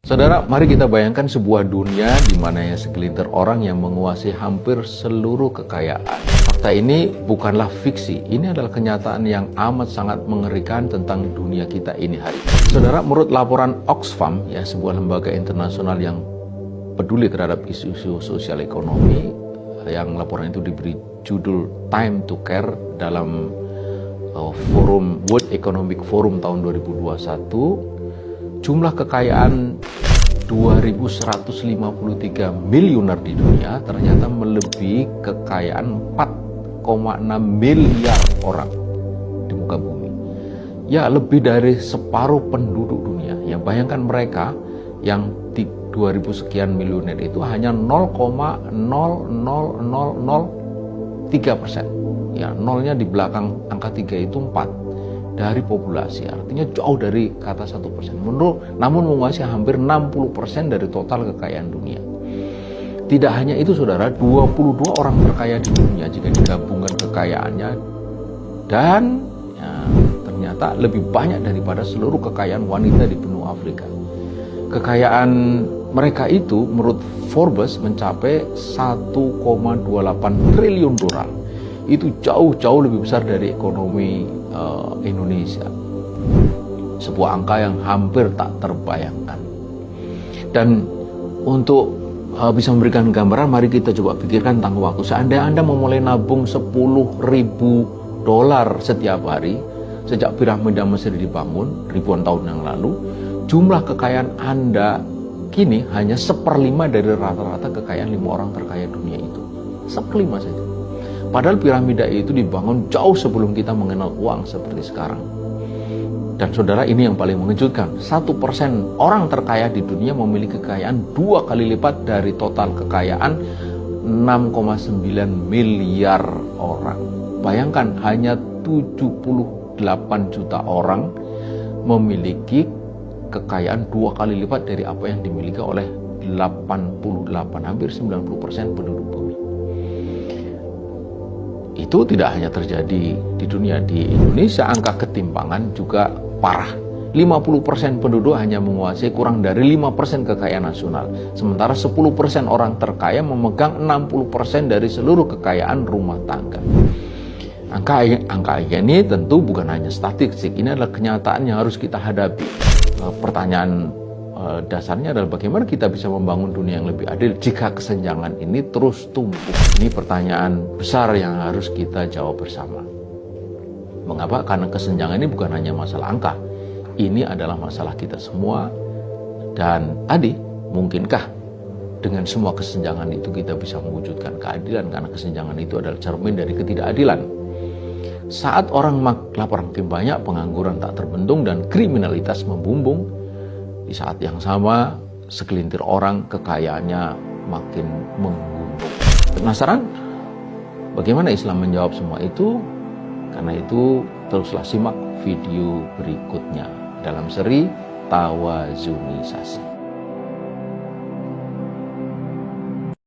Saudara, mari kita bayangkan sebuah dunia di mana yang segelintir orang yang menguasai hampir seluruh kekayaan. Fakta ini bukanlah fiksi, ini adalah kenyataan yang amat sangat mengerikan tentang dunia kita ini hari ini. Saudara, menurut laporan Oxfam, sebuah lembaga internasional yang peduli terhadap isu-isu sosial ekonomi, yang laporan itu diberi judul Time to Care dalam forum World Economic Forum tahun 2021, jumlah kekayaan 2.153 miliuner di dunia ternyata melebihi kekayaan 4,6 miliar orang di muka bumi. Ya, lebih dari separuh penduduk dunia. Ya, bayangkan mereka yang 2.000 sekian miliuner itu hanya 0,00003%. Ya, nolnya di belakang angka 3 itu 4. Dari populasi, artinya jauh dari kata 1%. Namun menguasai hampir 60% dari total kekayaan dunia. Tidak hanya itu saudara, 22 orang terkaya di dunia jika digabungkan kekayaannya, dan ternyata lebih banyak daripada seluruh kekayaan wanita di benua Afrika. Kekayaan mereka itu menurut Forbes mencapai 1,28 triliun dolar. Itu jauh-jauh lebih besar dari ekonomi Indonesia. Sebuah angka yang hampir tak terbayangkan. Dan untuk bisa memberikan gambaran, mari kita coba pikirkan tentang waktu. Seandainya Anda memulai nabung $10.000 setiap hari sejak piramida Mesir dibangun ribuan tahun yang lalu, jumlah kekayaan Anda kini hanya 1/5 dari rata-rata kekayaan 5 orang terkaya dunia itu. 1/5 saja. Padahal piramida itu dibangun jauh sebelum kita mengenal uang seperti sekarang. Dan saudara, ini yang paling mengejutkan. 1% orang terkaya di dunia memiliki kekayaan 2 kali lipat dari total kekayaan 6,9 miliar orang. Bayangkan, hanya 78 juta orang memiliki kekayaan 2 kali lipat dari apa yang dimiliki oleh 88, hampir 90% penduduk bumi. Itu tidak hanya terjadi di dunia, di Indonesia angka ketimpangan juga parah. 50% penduduk hanya menguasai kurang dari 5% kekayaan nasional. Sementara 10% orang terkaya memegang 60% dari seluruh kekayaan rumah tangga. Angka ini tentu bukan hanya statistik, ini adalah kenyataan yang harus kita hadapi. Pertanyaan dasarnya adalah bagaimana kita bisa membangun dunia yang lebih adil jika kesenjangan ini terus tumbuh. Ini pertanyaan besar yang harus kita jawab bersama. Mengapa? Karena kesenjangan ini bukan hanya masalah angka. Ini adalah masalah kita semua. Dan mungkinkah dengan semua kesenjangan itu kita bisa mewujudkan keadilan? Karena kesenjangan itu adalah cermin dari ketidakadilan. Saat orang makin banyak, pengangguran tak terbendung dan kriminalitas membumbung. Di saat yang sama, segelintir orang kekayaannya makin menggunung. Penasaran bagaimana Islam menjawab semua itu? Karena itu, teruslah simak video berikutnya dalam seri Tawazunisasi.